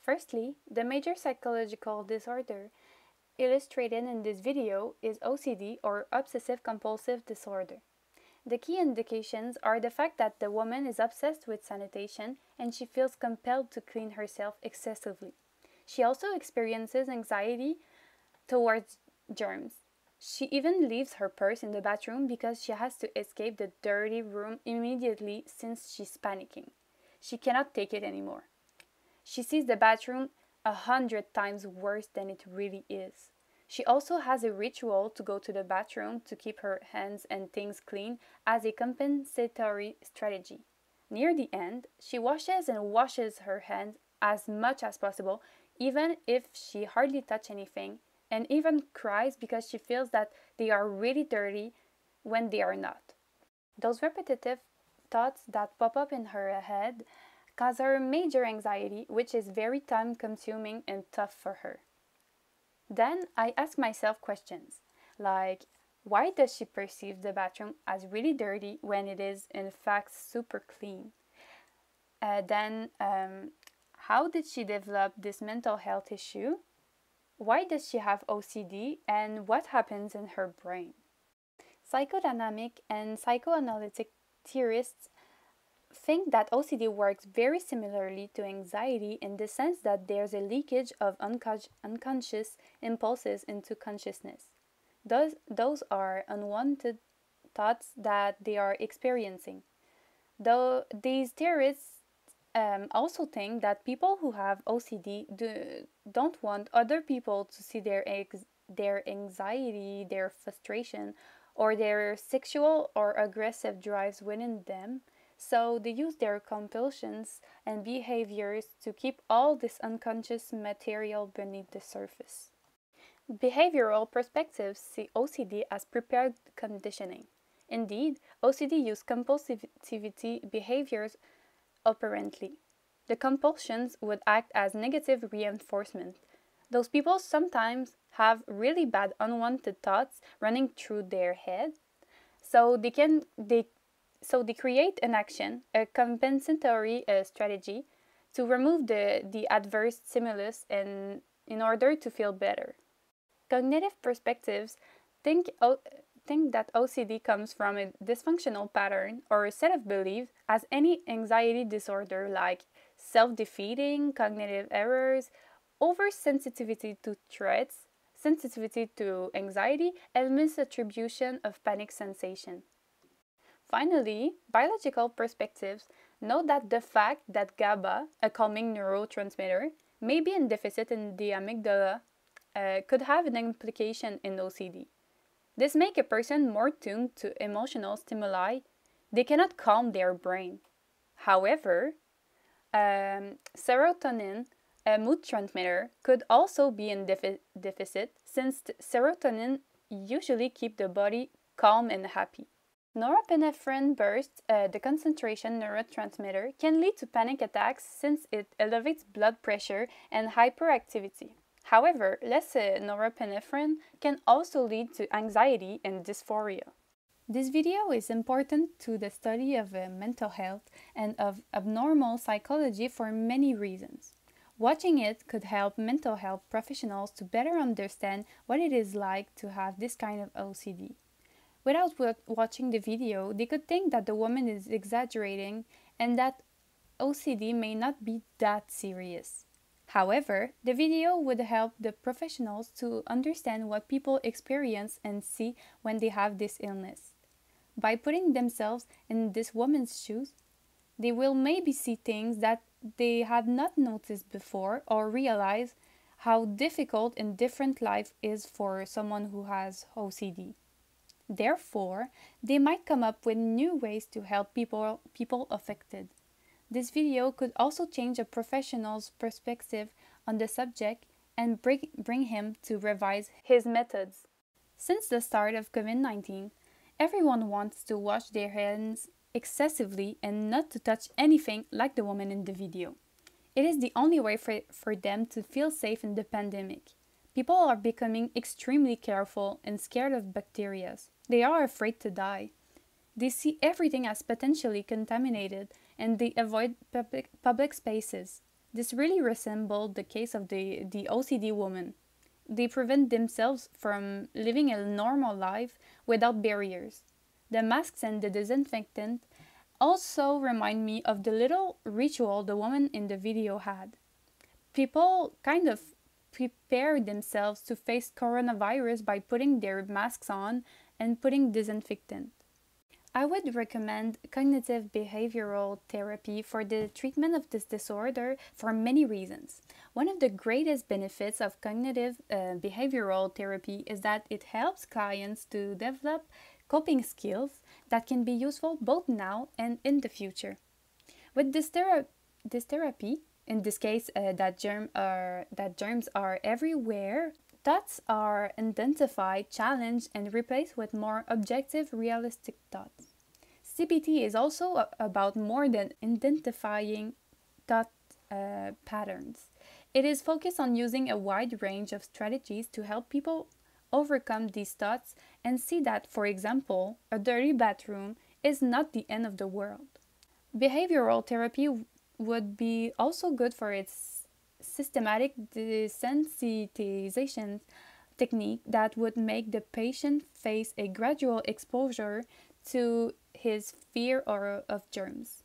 Firstly, the major psychological disorder illustrated in this video is OCD or obsessive compulsive disorder. The key indications are the fact that the woman is obsessed with sanitation and she feels compelled to clean herself excessively. She also experiences anxiety towards germs. She even leaves her purse in the bathroom because she has to escape the dirty room immediately since she's panicking. She cannot take it anymore. She sees the bathroom 100 times worse than it really is. She also has a ritual to go to the bathroom to keep her hands and things clean as a compensatory strategy. Near the end, she washes and washes her hands as much as possible, even if she hardly touches anything, and even cries because she feels that they are really dirty when they are not. Those repetitive thoughts that pop up in her head cause her major anxiety, which is very time consuming and tough for her. Then I ask myself questions like, why does she perceive the bathroom as really dirty when it is in fact super clean? Then, how did she develop this mental health issue? Why does she have OCD and what happens in her brain? Psychodynamic and psychoanalytic theorists think that OCD works very similarly to anxiety in the sense that there's a leakage of unconscious impulses into consciousness. Those are unwanted thoughts that they are experiencing. Though these theorists also think that people who have OCD don't want other people to see their anxiety, their frustration, or their sexual or aggressive drives within them, so they use their compulsions and behaviors to keep all this unconscious material beneath the surface. Behavioral perspectives see OCD as prepared conditioning. Indeed, OCD use compulsivity behaviors operantly. The compulsions would act as negative reinforcement. Those people sometimes have really bad unwanted thoughts running through their head, so they create an action, a compensatory strategy, to remove the adverse stimulus in order to feel better. Cognitive perspectives think, think that OCD comes from a dysfunctional pattern or a set of beliefs, as any anxiety disorder like self-defeating, cognitive errors, oversensitivity to threats, sensitivity to anxiety, and misattribution of panic sensation. Finally, biological perspectives note that the fact that GABA, a calming neurotransmitter, may be in deficit in the amygdala could have an implication in OCD. This makes a person more tuned to emotional stimuli. They cannot calm their brain. However, serotonin, a mood transmitter, could also be in deficit since serotonin usually keeps the body calm and happy. Norepinephrine bursts, the concentration neurotransmitter, can lead to panic attacks since it elevates blood pressure and hyperactivity. However, less norepinephrine can also lead to anxiety and dysphoria. This video is important to the study of mental health and of abnormal psychology for many reasons. Watching it could help mental health professionals to better understand what it is like to have this kind of OCD. Without watching the video, they could think that the woman is exaggerating and that OCD may not be that serious. However, the video would help the professionals to understand what people experience and see when they have this illness. By putting themselves in this woman's shoes, they will maybe see things that they had not noticed before or realize how difficult and different life is for someone who has OCD. Therefore, they might come up with new ways to help people affected. This video could also change a professional's perspective on the subject and bring him to revise his methods. Since the start of COVID-19, everyone wants to wash their hands excessively and not to touch anything like the woman in the video. It is the only way for them to feel safe in the pandemic. People are becoming extremely careful and scared of bacteria. They are afraid to die. They see everything as potentially contaminated and they avoid public spaces. This really resembled the case of the OCD woman. They prevent themselves from living a normal life without barriers. The masks and the disinfectant also remind me of the little ritual the woman in the video had. People kind of prepare themselves to face coronavirus by putting their masks on and putting disinfectant. I would recommend cognitive behavioral therapy for the treatment of this disorder for many reasons. One of the greatest benefits of cognitive behavioral therapy is that it helps clients to develop coping skills that can be useful both now and in the future. With this therapy, in this case, that germs are everywhere, thoughts are identified, challenged, and replaced with more objective, realistic thoughts. CBT is also about more than identifying thought patterns. It is focused on using a wide range of strategies to help people overcome these thoughts and see that, for example, a dirty bathroom is not the end of the world. Behavioral therapy would be also good for its systematic desensitization technique that would make the patient face a gradual exposure to his fear of germs.